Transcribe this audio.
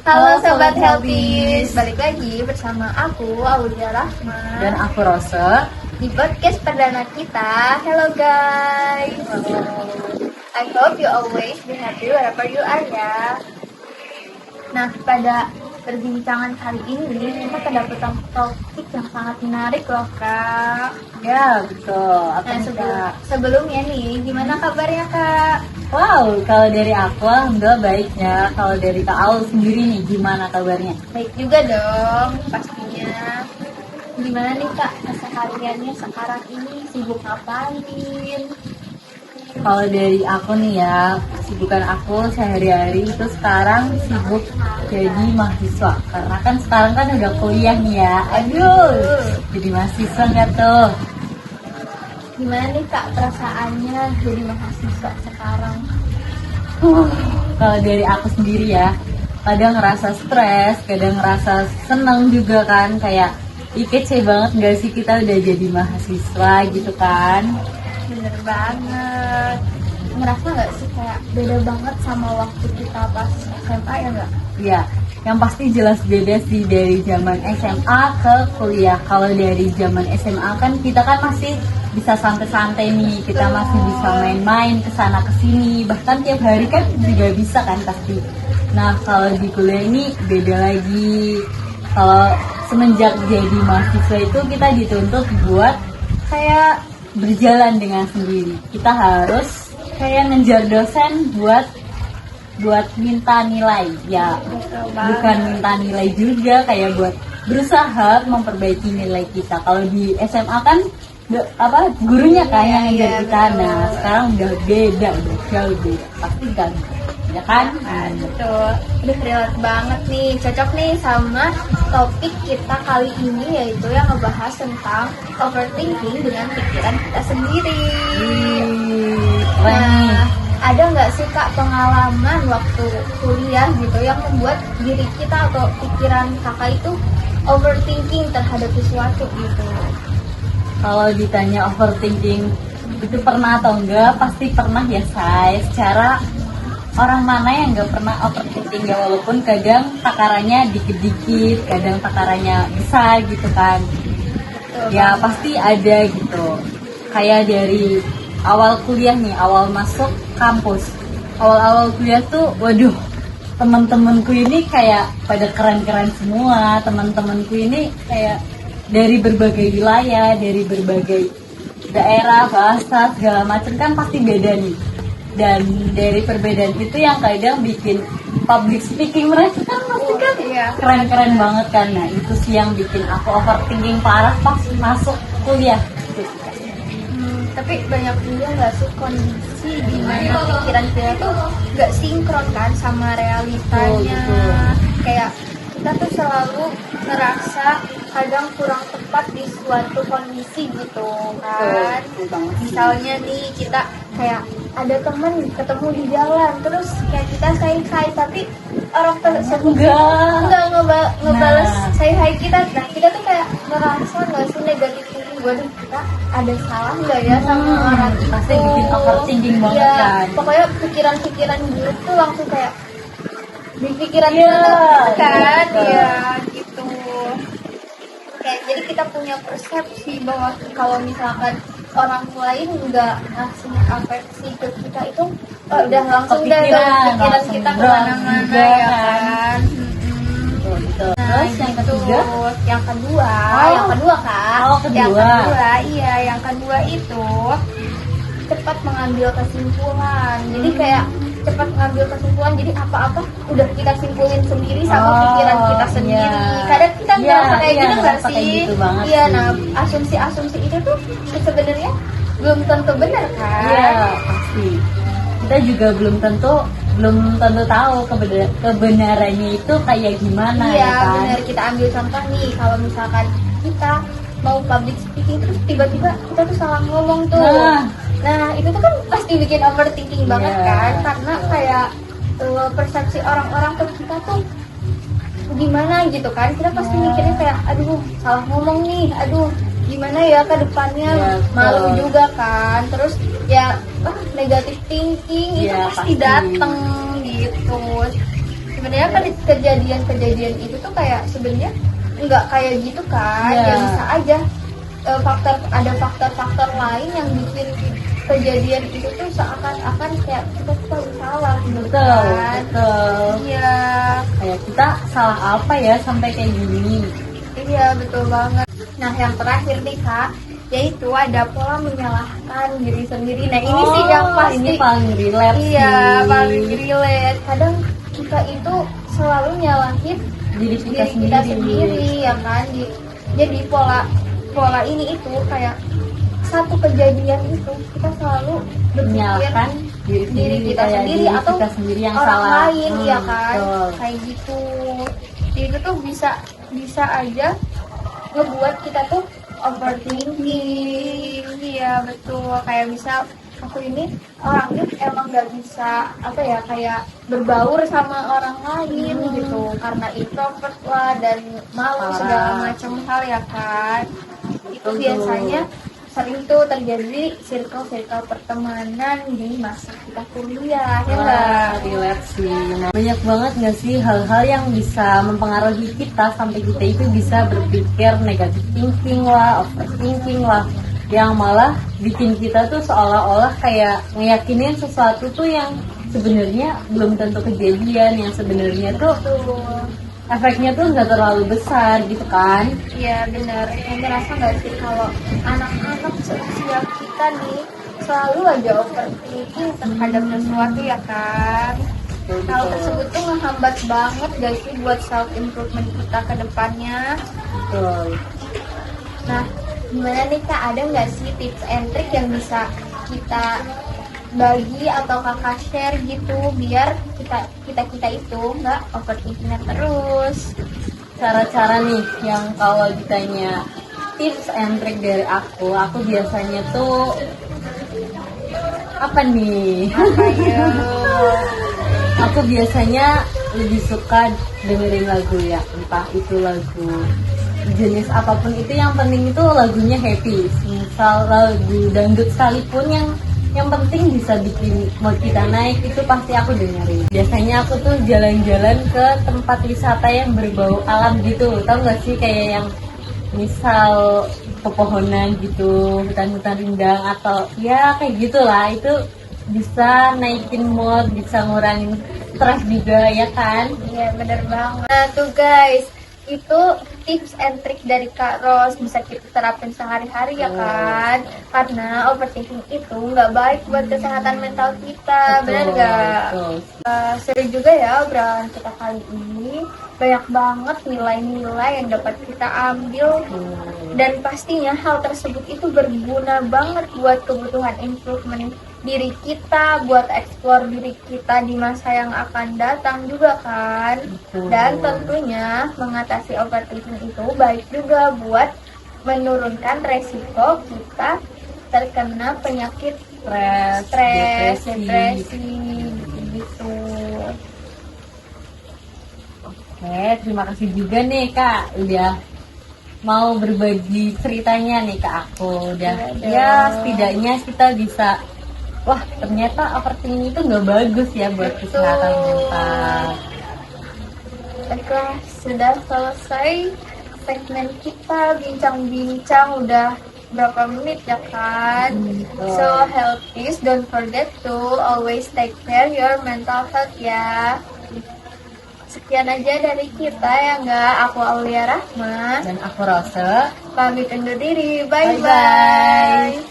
Halo Sobat Healthies, balik lagi bersama aku Aulia Rahma Dan aku Rose di podcast perdana kita. Hello guys, I hope you always be happy wherever you are ya. Nah, pada perbincangan kali ini kita kedapatan topik yang sangat menarik loh Kak. Ya betul. Apa nih, Kak? Sebelumnya nih, gimana kabarnya Kak? Wow, kalau dari aku alhamdulillah baiknya. Kalau dari Kak Aul sendiri nih gimana kabarnya? Baik juga dong, pastinya. Gimana nih Kak, kesehariannya sekarang ini, sibuk ngapain? Kalau dari aku nih ya, kesibukan aku sehari-hari itu sekarang sibuk jadi mahasiswa. Karena kan sekarang kan udah kuliah nih ya. Aduh, jadi mahasiswa nggak tuh? Gimana nih Kak perasaannya jadi mahasiswa sekarang? Kalau dari aku sendiri ya, kadang ngerasa stres, kadang ngerasa seneng juga kan. Kayak, kece banget nggak sih kita udah jadi mahasiswa gitu kan. Bener banget. Ngerasa nggak sih kayak beda banget sama waktu kita pas SMA ya nggak? Iya, yang pasti jelas beda sih dari zaman SMA ke kuliah. Kalau dari zaman SMA kan kita kan masih bisa santai-santai nih, kita masih bisa main-main kesana kesini, bahkan tiap hari kan juga bisa kan pasti. Nah kalau di kuliah ini beda lagi. Kalau semenjak jadi mahasiswa itu kita dituntut buat kayak berjalan dengan sendiri. Kita harus kayak ngejar dosen buat minta nilai ya, bukan minta nilai juga, kayak buat berusaha memperbaiki nilai kita. Kalau di SMA kan gurunya kan yang ngejar kita. Nah sekarang udah beda, udah jauh beda, pasti kan ya kan. Betul, udah relate banget nih, cocok nih sama topik kita kali ini, yaitu yang ngebahas tentang overthinking dengan pikiran kita sendiri. Nah, ada nggak sih Kak pengalaman waktu kuliah gitu yang membuat diri kita atau pikiran kakak itu overthinking terhadap sesuatu gitu? Kalau ditanya overthinking itu pernah atau enggak, pasti pernah ya say. Secara orang mana yang nggak pernah overthinking ya, walaupun kadang takarannya dikit-dikit, kadang takarannya besar gitu kan. Ya pasti ada gitu. Kayak dari awal kuliah nih, awal masuk kampus, awal-awal kuliah tuh waduh, teman-temanku ini kayak pada keren-keren semua. Teman-temanku ini kayak dari berbagai wilayah, dari berbagai daerah, bahasa segala macam kan pasti beda nih. Dan dari perbedaan itu yang kadang bikin public speaking mereka kan pasti kan keren-keren banget kan. Nah itu sih yang bikin aku overthinking parah pas masuk kuliah. Tapi banyak juga nggak sih kondisi di mana pikiran kita tuh nggak sinkron kan sama realitanya. Kayak kita tuh selalu ngerasa kadang kurang tepat di suatu kondisi gitu kan. Misalnya nih kita kayak ada temen ketemu di jalan, terus kayak kita say hi tapi orang tersebut nggak ngebales say hi kita. Nah kita tuh kayak ngerasa nggak sih negatif thinking, waduh kita ada salah nggak ya sama orang itu. Pasti bikin overthinking banget kan. Pokoknya pikiran-pikiran buruk tuh langsung kayak di pikiran kita tuh kan, gitu. Kayak jadi kita punya persepsi bahwa kalau misalkan orang lain nggak ngasih afeksi ke kita itu udah langsung pikiran kita kemana-mana ya kan. Nah, terus yang ketiga, yang kedua Kak. Yang kedua itu cepat mengambil kesimpulan. Jadi kayak cepat mengambil kesimpulan, jadi apa-apa udah kita simpulin sendiri sama pikiran kita sendiri. Kadang kita ngerasa kayak gitu nggak sih? Gitu iya, nah asumsi-asumsi itu tuh sebenarnya belum tentu benar kan? Iya pasti. Kita juga belum tentu tahu kebenarannya itu kayak gimana. Iya ya kan? benar. Kita ambil contoh nih, kalau misalkan kita mau public speaking terus tiba-tiba kita tuh salah ngomong tuh. Nah itu tuh kan pasti bikin overthinking banget kan, karena kayak persepsi orang-orang ke kita tuh gimana gitu kan. Kita pasti mikirnya kayak aduh salah ngomong nih, aduh gimana ya ke depannya, malu juga kan. Terus ya negatif thinking itu pasti dateng gitu. sebenarnya kan kejadian-kejadian itu tuh kayak sebenarnya nggak kayak gitu kan. Iya. Ya bisa aja ada faktor-faktor lain yang bikin kejadian itu tuh seakan-akan kayak kita tuh salah gitu Betul, kan. betul. Iya, Kayak kita salah apa ya sampai kayak gini. iya betul banget. Nah yang terakhir nih Kak, yaitu ada pola menyalahkan diri sendiri. Nah ini sih yang pasti ini paling relate iya sih. paling relate. Kadang kita itu selalu nyalahin Diri kita diri sendiri. kita sendiri ya kan. Jadi pola ini itu kayak satu kejadian itu kita selalu berpikir Menyalahkan diri kita kayak sendiri diri atau kita sendiri yang orang salah. lain ya kan, Betul. kayak gitu. Itu tuh bisa aja ngebuat kita tuh overthinking. Iya betul, kayak misal aku ini orangnya emang gak bisa apa ya, kayak berbaur sama orang lain gitu karena introvert lah dan malu Parah. segala macam hal ya kan. Itu Betul. biasanya sering tuh terjadi circle pertemanan di masa kita kuliah ya Wah, nggak? relate sih. Nah, banyak banget nggak sih hal-hal yang bisa mempengaruhi kita sampai kita itu bisa berpikir negatif thinking lah, overthinking lah, yang malah bikin kita tuh seolah-olah kayak ngeyakinin sesuatu tuh yang sebenarnya belum tentu kejadian, yang sebenarnya tuh Tuh. efeknya tuh nggak terlalu besar gitu kan. Iya benar. Kamu ngerasa nggak sih kalau anak-anak seusia kita nih selalu aja overthinking terhadap sesuatu ya kan? Hal tersebut tuh ngehambat banget gak sih buat self improvement kita ke depannya? Betul. Nah, gimana nih Kak? Ada nggak sih tips and trick yang bisa kita bagi atau kakak share gitu biar kita itu nggak overthinking terus? Cara-cara nih yang kalau ditanya tips and trick dari aku biasanya tuh apa nih? Apa ya? Aku biasanya lebih suka dengerin lagu ya, entah itu lagu jenis apapun itu, yang penting itu lagunya happy. Misal lagu dangdut sekalipun, yang penting bisa bikin mood kita naik, itu pasti aku dengerin. Biasanya aku tuh jalan-jalan ke tempat wisata yang berbau alam gitu. Tahu nggak sih, kayak yang misal pepohonan gitu, hutan-hutan rindang, atau ya kayak gitulah. Itu bisa naikin mood, bisa ngurangin stres juga ya kan. Iya bener banget. Nah tuh guys, itu tips and trick dari Kak Ros, bisa kita terapin sehari-hari ya kan. Karena overthinking itu nggak baik buat kesehatan mental kita, bener gak? Betul. Seru juga ya obrolan kita kali ini. Banyak banget nilai-nilai yang dapat kita ambil. Dan pastinya hal tersebut itu berguna banget buat kebutuhan improvement diri kita, buat explore diri kita di masa yang akan datang juga kan. Betul. Dan tentunya mengatasi overthinking itu baik juga buat menurunkan resiko kita terkena penyakit stres, depresi gitu. Oke, terima kasih juga nih Kak udah mau berbagi ceritanya nih ke aku. Udah ya setidaknya kita bisa, wah ternyata overthinking itu nggak bagus ya buat kesehatan mental. Baiklah, sudah selesai segmen kita bincang-bincang, udah berapa menit ya kan? So health is, don't forget to always take care your mental health ya. Sekian aja dari kita ya enggak? Aku Aulia Rahma, Dan aku Rose. pamit undur diri. Bye Bye-bye. bye.